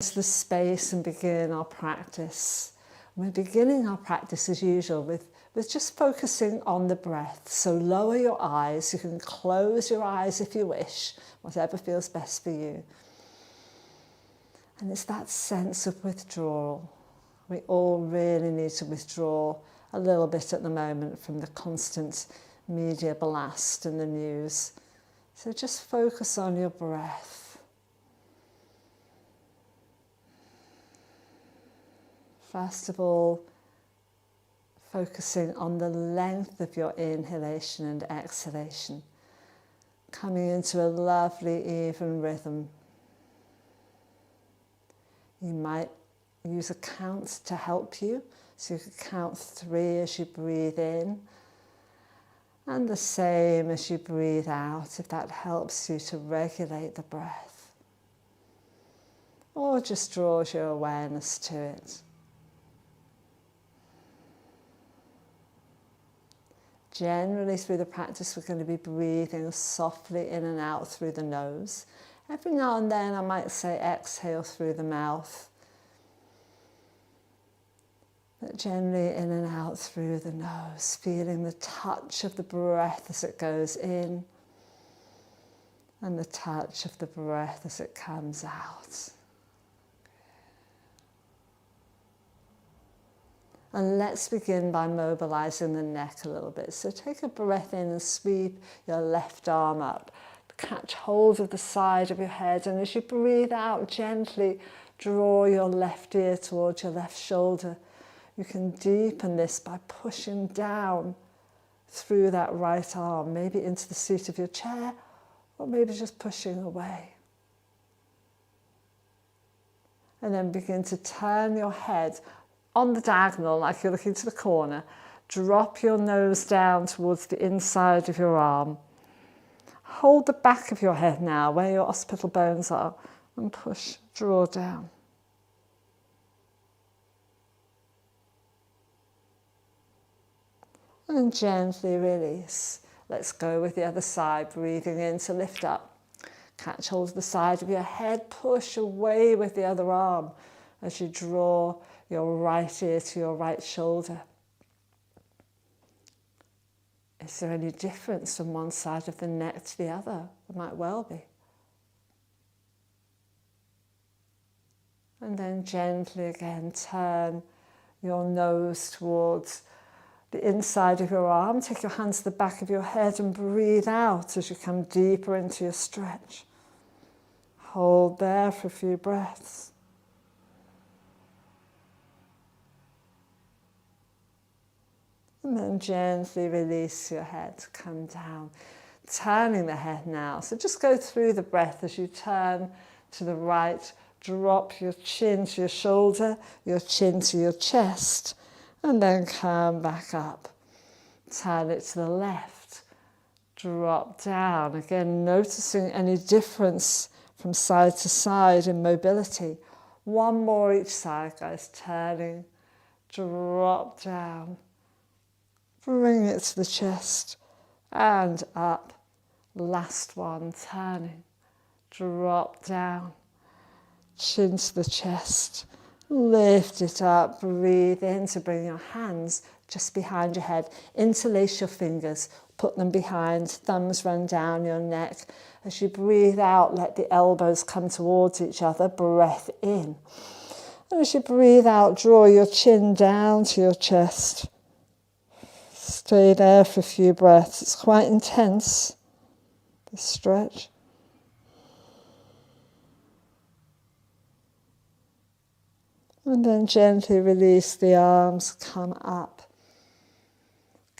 The space and begin our practice. We're beginning our practice as usual with just focusing on the breath. So lower your eyes. You can close your eyes if you wish, whatever feels best for you. And it's that sense of withdrawal. We all really need to withdraw a little bit at the moment from the constant media blast and the news. So just focus on your breath. First of all, focusing on the length of your inhalation and exhalation, coming into a lovely even rhythm. You might use a count to help you, so you could count 3 as you breathe in, and the same as you breathe out, if that helps you to regulate the breath, or just draws your awareness to it. Generally through the practice we're going to be breathing softly in and out through the nose. Every now and then I might say exhale through the mouth. But generally in and out through the nose, feeling the touch of the breath as it goes in and the touch of the breath as it comes out. And let's begin by mobilizing the neck a little bit. So take a breath in and sweep your left arm up. Catch hold of the side of your head, and as you breathe out, gently draw your left ear towards your left shoulder. You can deepen this by pushing down through that right arm, maybe into the seat of your chair, or maybe just pushing away. And then begin to turn your head on the diagonal, like you're looking to the corner. Drop your nose down towards the inside of your arm. Hold the back of your head now, where your occipital bones are, and push, draw down. And gently release. Let's go with the other side, breathing in to lift up. Catch hold of the side of your head, push away with the other arm as you draw your right ear to your right shoulder. Is there any difference from one side of the neck to the other? There might well be. And then gently again turn your nose towards the inside of your arm. Take your hands to the back of your head and breathe out as you come deeper into your stretch. Hold there for a few breaths. And then gently release your head, come down. Turning the head now. So just go through the breath as you turn to the right. Drop your chin to your shoulder, your chin to your chest, and then come back up. Turn it to the left. Drop down. Again, noticing any difference from side to side in mobility. One more each side, guys. Turning, drop down. Bring it to the chest and up. Last one, turning, drop down, chin to the chest, lift it up, breathe in to bring your hands just behind your head. Interlace your fingers, put them behind, thumbs run down your neck. As you breathe out, let the elbows come towards each other, breath in. And as you breathe out, draw your chin down to your chest. Stay there for a few breaths. It's quite intense, this stretch. And then gently release the arms, come up.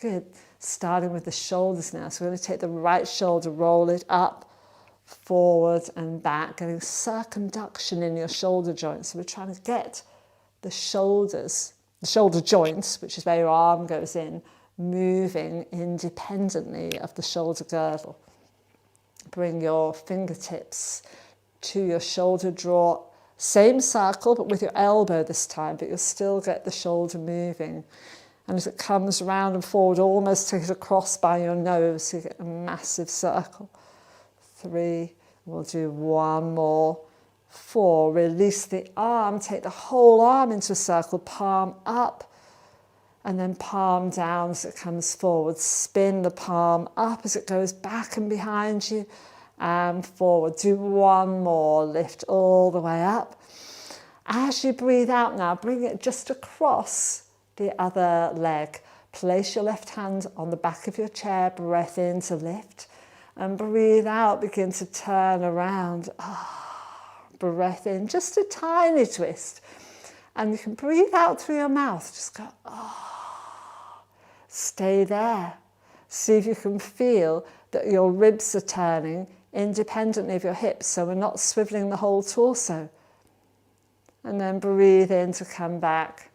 Good. Starting with the shoulders now. So we're going to take the right shoulder, roll it up, forward and back, getting circumduction in your shoulder joints. So we're trying to get the shoulders, the shoulder joints, which is where your arm goes in, moving independently of the shoulder girdle. Bring your fingertips to your shoulder, draw same circle but with your elbow this time, but you'll still get the shoulder moving. And as it comes round and forward, almost take it across by your nose so you get a massive circle. 3, we'll do one more. 4, release the arm, take the whole arm into a circle, palm up, and then palm down as it comes forward. Spin the palm up as it goes back and behind you, and forward. Do one more, lift all the way up. As you breathe out now, bring it just across the other leg. Place your left hand on the back of your chair, breath in to lift, and breathe out, begin to turn around. Breath in, just a tiny twist. And you can breathe out through your mouth, just go, Stay there. See if you can feel that your ribs are turning independently of your hips, so we're not swiveling the whole torso. And then breathe in to come back.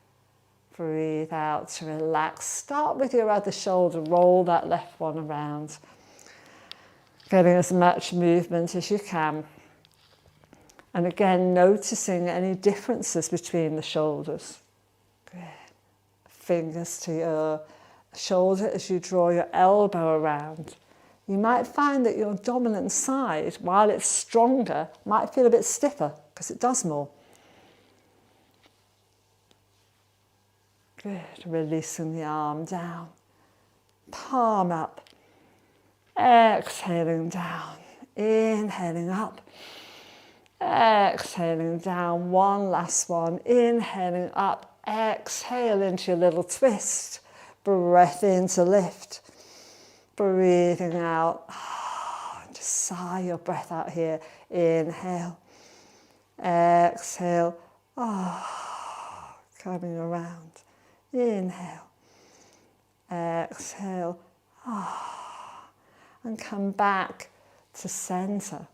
Breathe out to relax. Start with your other shoulder. Roll that left one around. Getting as much movement as you can. And again, noticing any differences between the shoulders. Good. Fingers to your shoulder as you draw your elbow around. You might find that your dominant side, while it's stronger, might feel a bit stiffer because it does more. Good. Releasing the arm down. Palm up. Exhaling down. Inhaling up. Exhaling down. One last one. Inhaling up. Exhale into your little twist. Breath in to lift. Breathing out. Just sigh your breath out here. Inhale. Exhale. Coming around. Inhale. Exhale. And come back to center.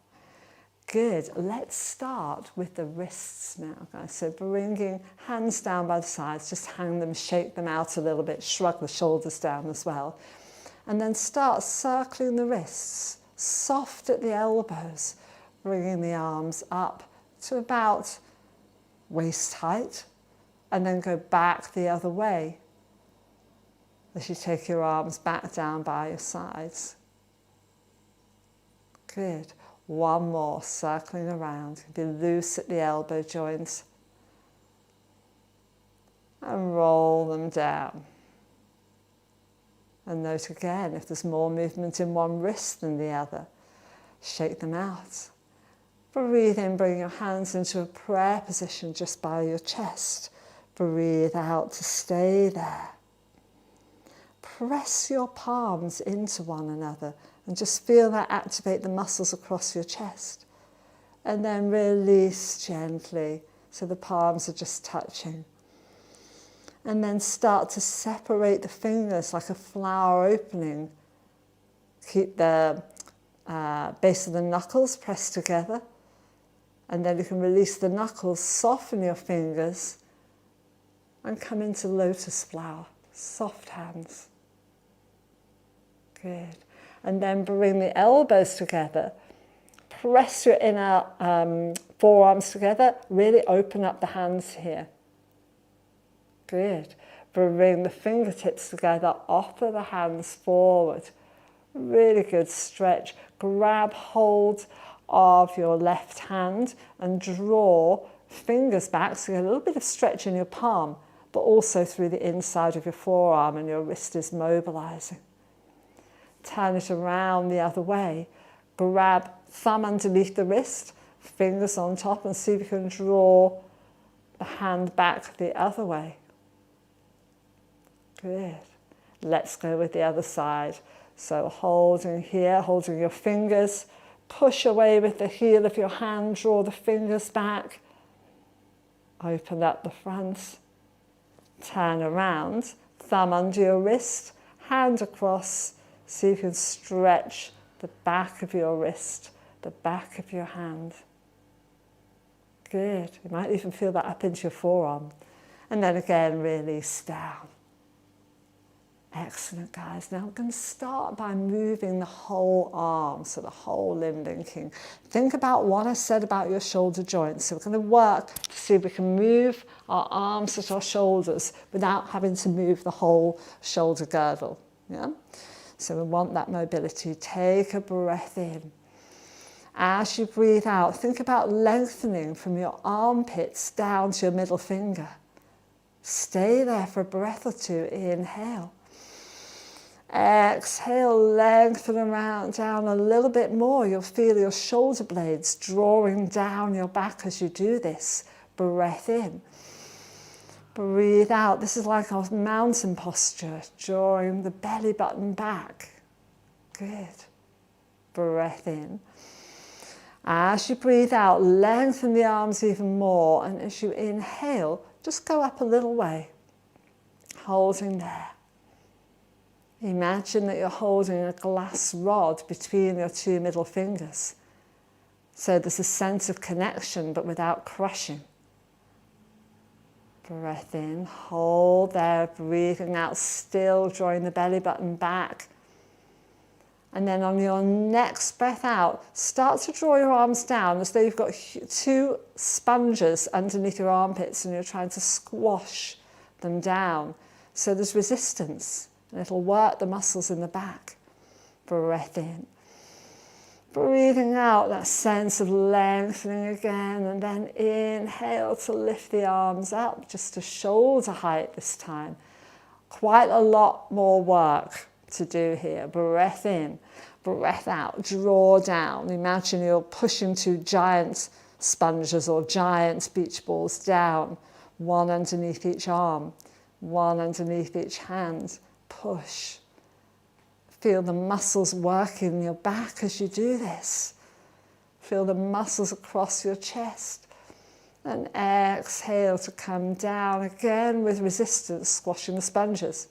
Good. Let's start with the wrists now, guys. So bringing hands down by the sides, just hang them, shake them out a little bit, shrug the shoulders down as well. And then start circling the wrists, soft at the elbows, bringing the arms up to about waist height, and then go back the other way as you take your arms back down by your sides. Good. One more, circling around. Be loose at the elbow joints. And roll them down. And note again, if there's more movement in one wrist than the other, shake them out. Breathe in, bring your hands into a prayer position just by your chest. Breathe out to stay there. Press your palms into one another and just feel that activate the muscles across your chest. And then release gently so the palms are just touching. And then start to separate the fingers like a flower opening. Keep the base of the knuckles pressed together. And then you can release the knuckles, soften your fingers, and come into lotus flower. Soft hands. Good. And then bring the elbows together. Press your inner forearms together. Really open up the hands here. Good. Bring the fingertips together. Offer the hands forward. Really good stretch. Grab hold of your left hand and draw fingers back. So you get a little bit of stretch in your palm, but also through the inside of your forearm, and your wrist is mobilizing. Turn it around the other way. Grab thumb underneath the wrist, fingers on top, and see if you can draw the hand back the other way. Good. Let's go with the other side. So holding here, holding your fingers, push away with the heel of your hand, draw the fingers back, open up the front, turn around, thumb under your wrist, hand across. See if you can stretch the back of your wrist, the back of your hand. Good. You might even feel that up into your forearm. And then again, release down. Excellent, guys. Now I'm going to start by moving the whole arm, so the whole limb linking. Think about what I said about your shoulder joints. So we're going to work to see if we can move our arms at our shoulders without having to move the whole shoulder girdle. Yeah? So we want that mobility. Take a breath in. As you breathe out, think about lengthening from your armpits down to your middle finger. Stay there for a breath or two. Inhale. Exhale, lengthen around down a little bit more. You'll feel your shoulder blades drawing down your back as you do this. Breath in. Breathe out. This is like a mountain posture, drawing the belly button back. Good. Breath in. As you breathe out, lengthen the arms even more, and as you inhale, just go up a little way, holding there. Imagine that you're holding a glass rod between your two middle fingers. So there's a sense of connection, but without crushing. Breath in, hold there, breathing out, still drawing the belly button back. And then on your next breath out, start to draw your arms down as though you've got two sponges underneath your armpits and you're trying to squash them down. So there's resistance, and it'll work the muscles in the back. Breath in. Breathing out, that sense of lengthening again, and then inhale to lift the arms up, just to shoulder height this time. Quite a lot more work to do here. Breath in, breath out, draw down. Imagine you're pushing two giant sponges or giant beach balls down, one underneath each arm, one underneath each hand. Push. Feel the muscles working in your back as you do this. Feel the muscles across your chest. And exhale to come down again with resistance, squashing the sponges.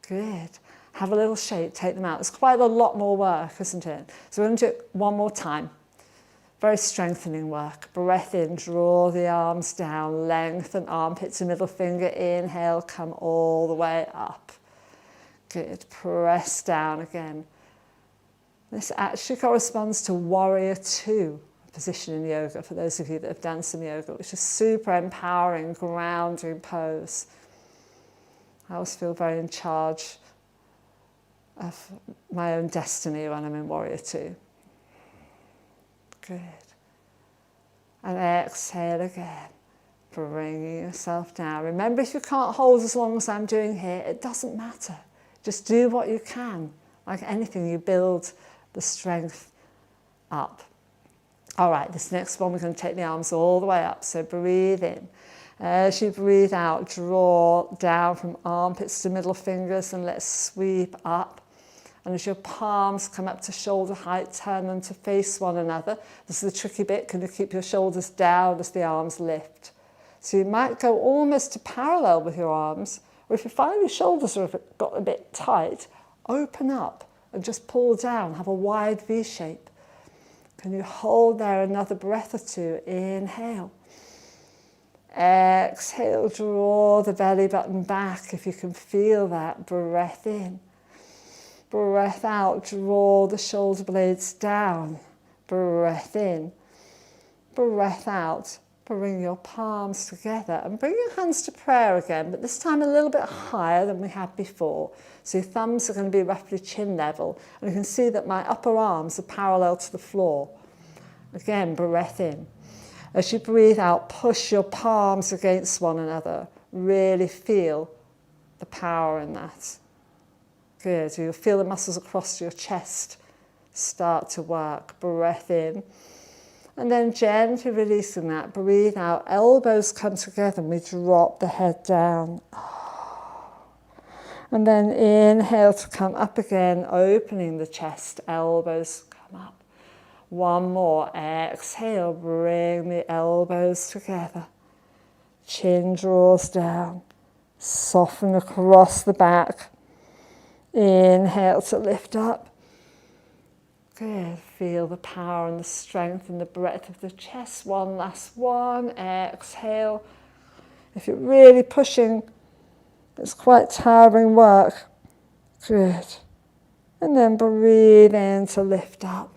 Good. Have a little shake, take them out. It's quite a lot more work, isn't it? So we're going to do it one more time. Very strengthening work. Breath in, draw the arms down, lengthen armpits and middle finger. Inhale, come all the way up. Good. Press down again. This actually corresponds to Warrior 2 position in yoga, for those of you that have done some yoga, which is super empowering, grounding pose. I always feel very in charge of my own destiny when I'm in Warrior 2. Good. And exhale again, bringing yourself down. Remember, if you can't hold as long as I'm doing here, it doesn't matter. Just do what you can. Like anything, you build the strength up. All right, this next one, we're going to take the arms all the way up. So breathe in. As you breathe out, draw down from armpits to middle fingers and let's sweep up. And as your palms come up to shoulder height, turn them to face one another. This is the tricky bit. Can you keep your shoulders down as the arms lift? So you might go almost to parallel with your arms, or if you find your shoulders have got a bit tight, open up and just pull down, have a wide V shape. Can you hold there another breath or two? Inhale. Exhale, draw the belly button back if you can feel that. Breath in. Breath out, draw the shoulder blades down. Breath in. Breath out. Bring your palms together and bring your hands to prayer again, but this time a little bit higher than we had before. So your thumbs are going to be roughly chin level, and you can see that my upper arms are parallel to the floor. Again, breath in. As you breathe out, push your palms against one another. Really feel the power in that. Good. So you'll feel the muscles across your chest start to work. Breath in. And then gently releasing that, breathe out, elbows come together and we drop the head down. And then inhale to come up again, opening the chest, elbows come up. One more, exhale, bring the elbows together. Chin draws down, soften across the back. Inhale to lift up. Good. Feel the power and the strength and the breadth of the chest. One last one. Exhale. If you're really pushing, it's quite tiring work. Good. And then breathe in to lift up.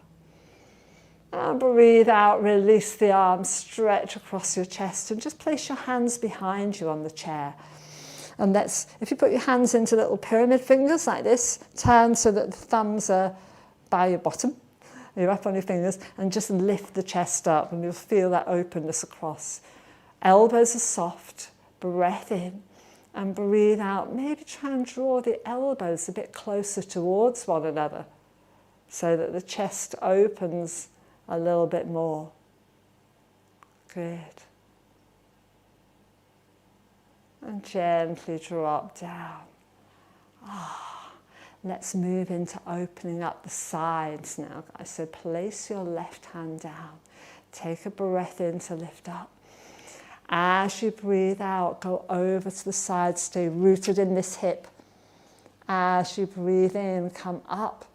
And breathe out, release the arms, stretch across your chest and just place your hands behind you on the chair. And if you put your hands into little pyramid fingers like this, turn so that the thumbs are by your bottom. You're up on your fingers, and just lift the chest up, and you'll feel that openness across. Elbows are soft. Breath in and breathe out. Maybe try and draw the elbows a bit closer towards one another so that the chest opens a little bit more. Good. And gently drop down. Let's move into opening up the sides now, guys. So place your left hand down. Take a breath in to lift up. As you breathe out, go over to the side, stay rooted in this hip. As you breathe in, come up.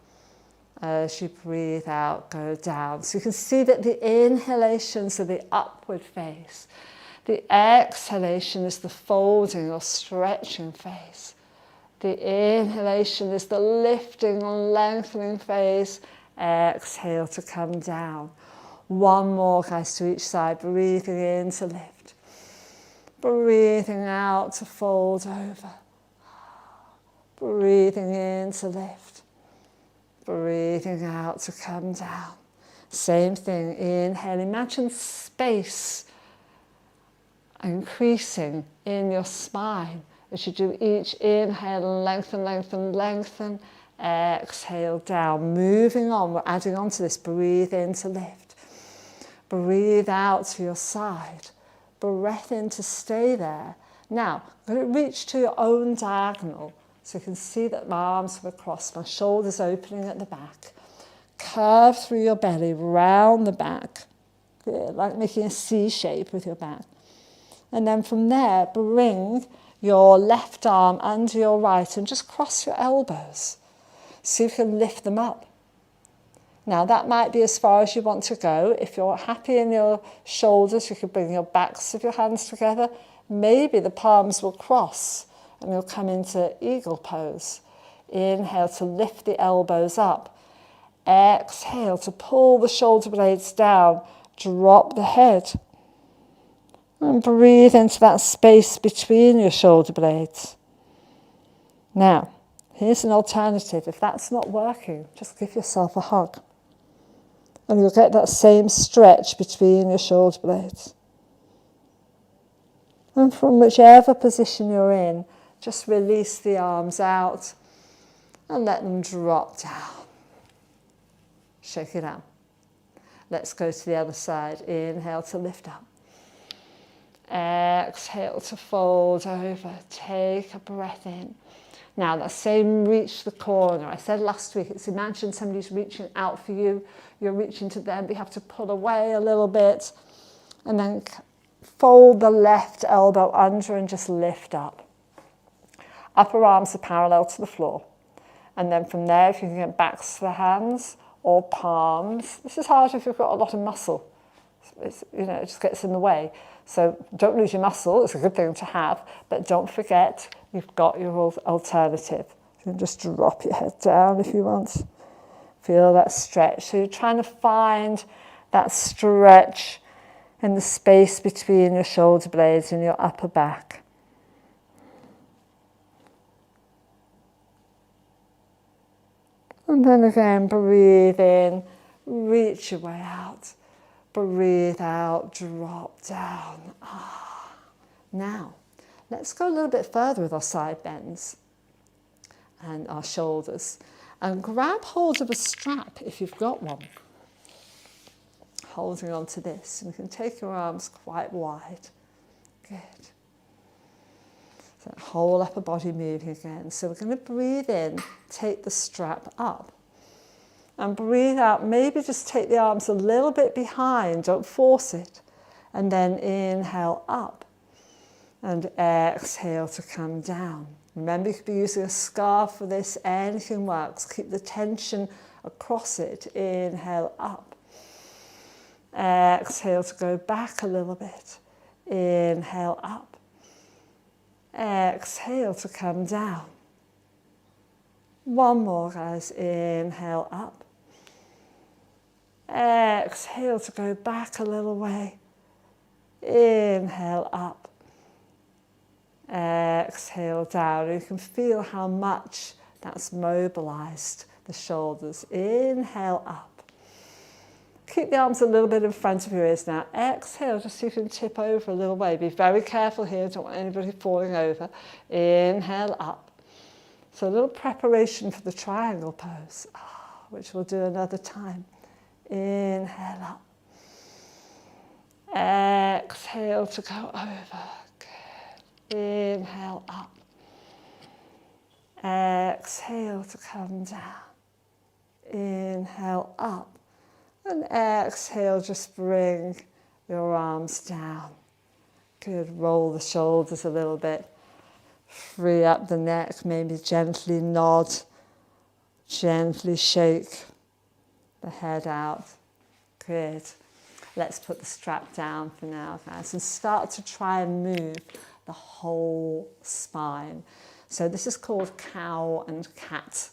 As you breathe out, go down. So you can see that the inhalations are the upward phase. The exhalation is the folding or stretching phase. The inhalation is the lifting and lengthening phase. Exhale to come down. One more, guys, to each side. Breathing in to lift. Breathing out to fold over. Breathing in to lift. Breathing out to come down. Same thing. Inhale. Imagine space increasing in your spine as you do each inhale. Lengthen, lengthen, lengthen. Exhale down. Moving on. We're adding on to this. Breathe in to lift. Breathe out to your side. Breath in to stay there. Now, I'm going to reach to your own diagonal. So you can see that my arms are across, my shoulders opening at the back. Curve through your belly, round the back. Good, like making a C shape with your back. And then from there, bring your left arm under your right and just cross your elbows. See if you can lift them up. Now that might be as far as you want to go. If you're happy in your shoulders, you can bring your backs of your hands together. Maybe the palms will cross and you'll come into eagle pose. Inhale to lift the elbows up. Exhale to pull the shoulder blades down. Drop the head. And breathe into that space between your shoulder blades. Now, here's an alternative. If that's not working, just give yourself a hug. And you'll get that same stretch between your shoulder blades. And from whichever position you're in, just release the arms out and let them drop down. Shake it out. Let's go to the other side. Inhale to lift up. Exhale to fold over. Take a breath in. Now that same reach the corner. I said last week, it's imagine somebody's reaching out for you. You're reaching to them, but you have to pull away a little bit. And then fold the left elbow under and just lift up. Upper arms are parallel to the floor. And then from there, if you can get backs to the hands or palms. This is hard if you've got a lot of muscle. It just gets in the way. So don't lose your muscle. It's a good thing to have. But don't forget, you've got your alternative. You can just drop your head down if you want. Feel that stretch. So you're trying to find that stretch in the space between your shoulder blades and your upper back. And then again, breathe in, reach your way out. Breathe out, drop down. Now, let's go a little bit further with our side bends and our shoulders. And grab hold of a strap if you've got one. Holding on to this. And you can take your arms quite wide. Good. So whole upper body moving again. So we're going to breathe in, take the strap up. And breathe out, maybe just take the arms a little bit behind, don't force it. And then inhale up. And exhale to come down. Remember, you could be using a scarf for this, anything works. Keep the tension across it. Inhale up. Exhale to go back a little bit. Inhale up. Exhale to come down. One more, guys. Inhale up. Exhale to go back a little way. Inhale up. Exhale down. You can feel how much that's mobilized the shoulders. Inhale up. Keep the arms a little bit in front of your ears now. Exhale, just so you can tip over a little way. Be very careful here, don't want anybody falling over. Inhale up. So a little preparation for the triangle pose, which we'll do another time. Inhale up. Exhale to go over. Good. Inhale up. Exhale to come down. Inhale up. And exhale, just bring your arms down. Good, roll the shoulders a little bit. Free up the neck, maybe gently nod. Gently shake the head out. Good. Let's put the strap down for now, guys, and start to try and move the whole spine. So this is called cow and cat.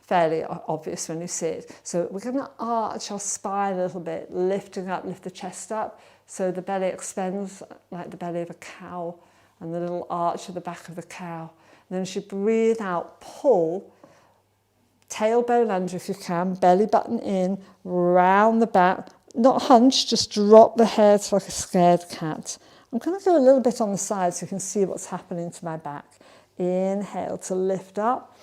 Fairly obvious when you see it. So we're going to arch our spine a little bit, lifting up, lift the chest up, so the belly extends like the belly of a cow, and the little arch of the back of the cow. And then as you breathe out, pull, tailbone under if you can, belly button in, round the back, not hunch, just drop the head like a scared cat. I'm going to go a little bit on the side so you can see what's happening to my back. Inhale to lift up.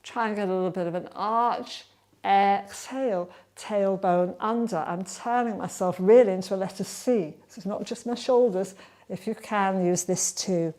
Try and get a little bit of an arch. Exhale, tailbone under. I'm turning myself really into a letter C. So it's not just my shoulders. If you can, use this too.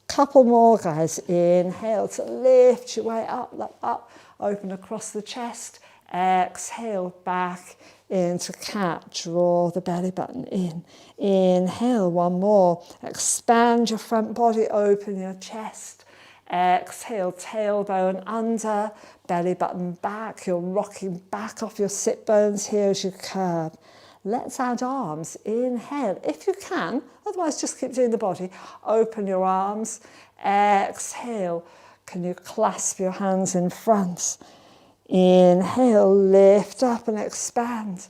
Couple more, guys. Inhale to lift your way up. Open across the chest. Exhale, back into cat. Draw the belly button in. Inhale, one more. Expand your front body, open your chest. Exhale, tailbone under, belly button back. You're rocking back off your sit bones here as you curve. Let's add arms. Inhale, if you can, otherwise just keep doing the body. Open your arms. Exhale, can you clasp your hands in front? Inhale, lift up and expand.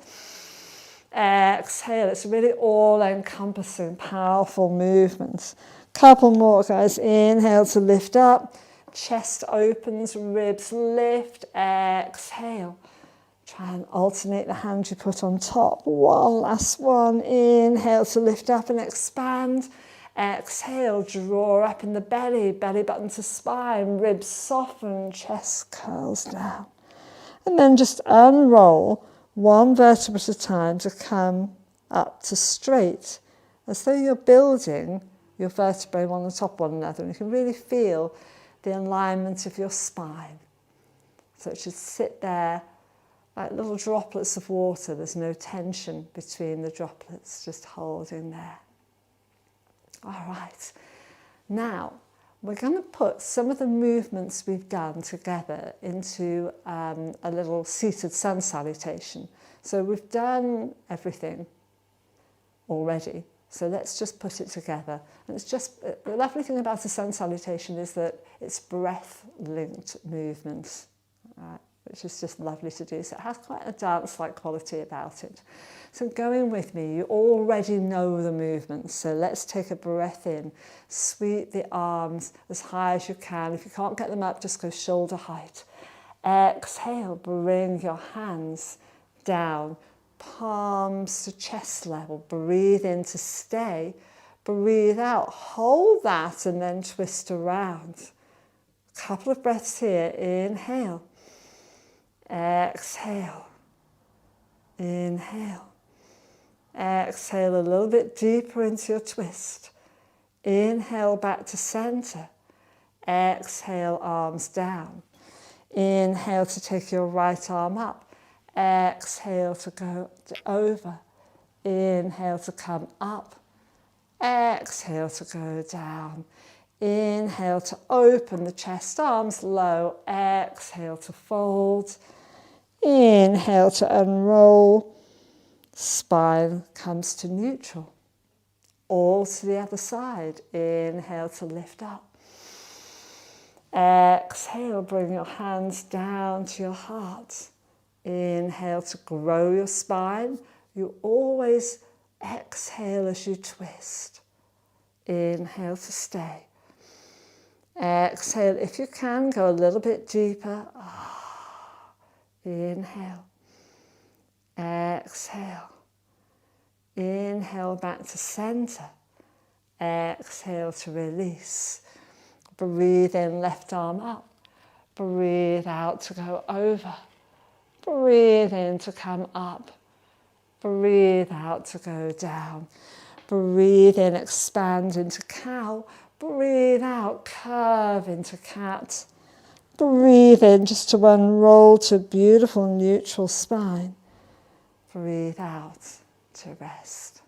Exhale, it's really all-encompassing, powerful movements. Couple more, guys. Inhale to lift up. Chest opens, ribs lift. Exhale. Try and alternate the hand you put on top. One last one. Inhale to lift up and expand. Exhale, draw up in the belly, belly button to spine, ribs soften, chest curls down. And then just unroll one vertebra at a time to come up to straight, as though you're building your vertebrae one on top of one another. And you can really feel the alignment of your spine. So it should sit there like little droplets of water. There's no tension between the droplets, just holding there. All right. Now, we're going to put some of the movements we've done together into a little seated sun salutation. So we've done everything already. So let's just put it together. And it's just, the lovely thing about a sun salutation is that it's breath-linked movements, right, which is just lovely to do. So it has quite a dance-like quality about it. So going with me, you already know the movements. So let's take a breath in. Sweep the arms as high as you can. If you can't get them up, just go shoulder height. Exhale, bring your hands down. Palms to chest level. Breathe in to stay. Breathe out. Hold that and then twist around. A couple of breaths here. Inhale. Exhale. Inhale. Exhale a little bit deeper into your twist. Inhale back to center. Exhale, arms down. Inhale to take your right arm up. Exhale to go over. Inhale to come up. Exhale to go down. Inhale to open the chest, arms low. Exhale to fold. Inhale to unroll. Spine comes to neutral. All to the other side. Inhale to lift up. Exhale, bring your hands down to your heart. Inhale to grow your spine. You always exhale as you twist. Inhale to stay. Exhale, if you can, go a little bit deeper. Inhale. exhale. Inhale back to center. Exhale to release. Breathe in, left arm up. Breathe out to go over. Breathe in to come up. Breathe out to go down. Breathe in, expand into cow. Breathe out, curve into cat. Breathe in just to unroll to a beautiful neutral spine. Breathe out to rest.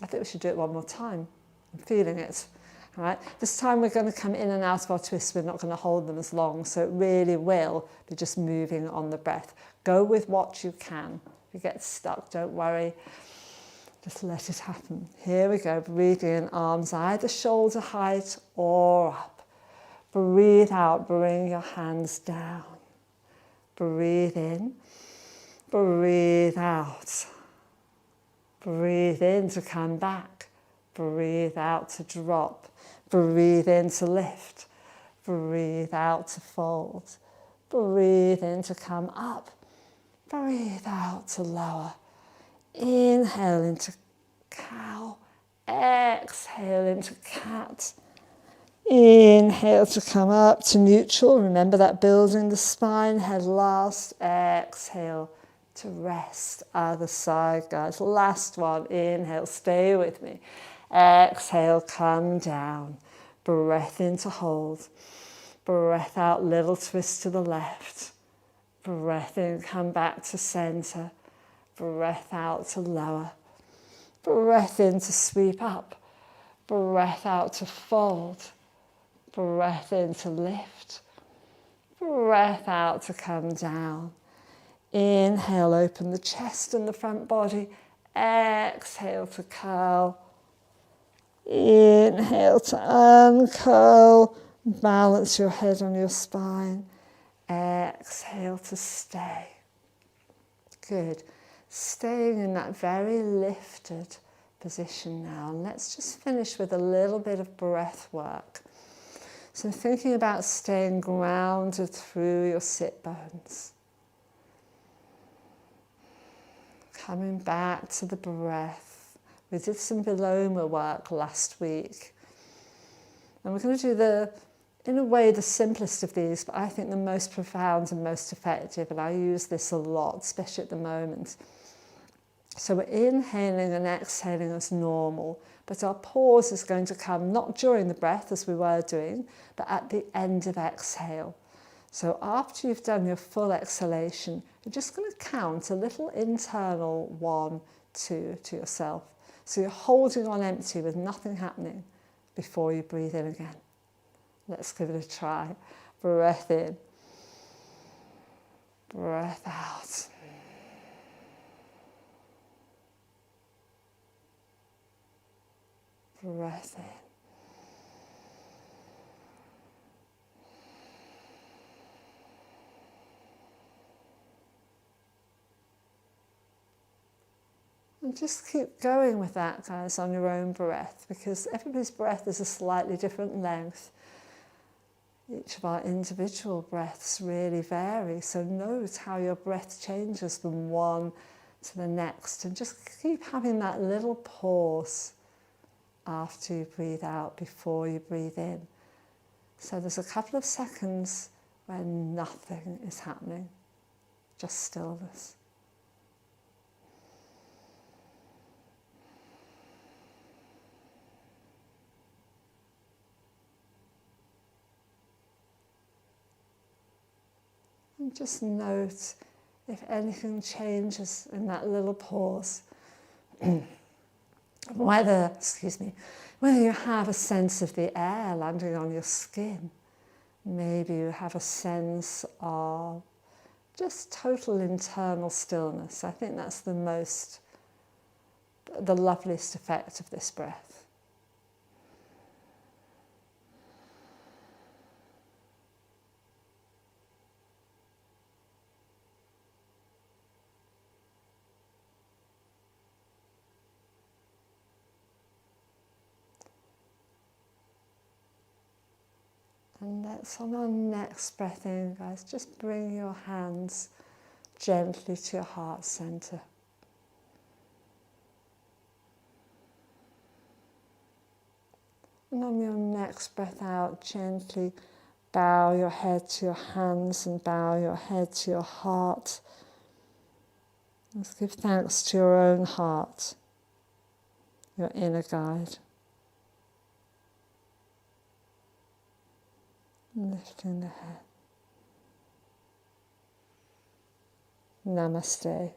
I think we should do it one more time. I'm feeling it. All right. This time we're going to come in and out of our twists. We're not going to hold them as long, so it really will be just moving on the breath. Go with what you can. If you get stuck, don't worry. Just let it happen. Here we go. Breathing in, arms either shoulder height or up. Breathe out, bring your hands down. Breathe in. Breathe out. Breathe in to come back. Breathe out to drop. Breathe in to lift. Breathe out to fold. Breathe in to come up. Breathe out to lower. Inhale into cow. Exhale into cat. Inhale to come up to neutral. Remember that building the spine, head last. Exhale to rest. Other side, guys. Last one. Inhale, stay with me. Exhale, come down. Breath in to hold. Breath out, little twist to the left. Breath in, come back to center. Breath out to lower. Breath in to sweep up. Breath out to fold. Breath in to lift. Breath out to come down. Inhale, open the chest and the front body. Exhale to curl. Inhale to uncurl. Balance your head on your spine. Exhale to stay. Good. Staying in that very lifted position now. And let's just finish with a little bit of breath work. So thinking about staying grounded through your sit bones. Coming back to the breath. We did some Viloma work last week. And we're going to do in a way, the simplest of these, but I think the most profound and most effective, and I use this a lot, especially at the moment. So we're inhaling and exhaling as normal, but our pause is going to come not during the breath as we were doing, but at the end of exhale. So after you've done your full exhalation, you're just going to count a little internal 1, 2 to yourself. So you're holding on empty with nothing happening before you breathe in again. Let's give it a try. Breath in. Breath out. Breath in. And just keep going with that, guys, on your own breath, because everybody's breath is a slightly different length. Each of our individual breaths really vary, so note how your breath changes from one to the next, and just keep having that little pause after you breathe out, before you breathe in. So there's a couple of seconds where nothing is happening, just stillness. And just note if anything changes in that little pause. Whether you have a sense of the air landing on your skin. Maybe you have a sense of just total internal stillness. I think that's the loveliest effect of this breath. And let's, on our next breath in, guys, just bring your hands gently to your heart center. And on your next breath out, gently bow your head to your hands and bow your head to your heart. Let's give thanks to your own heart, your inner guide. Lifting the head. Namaste.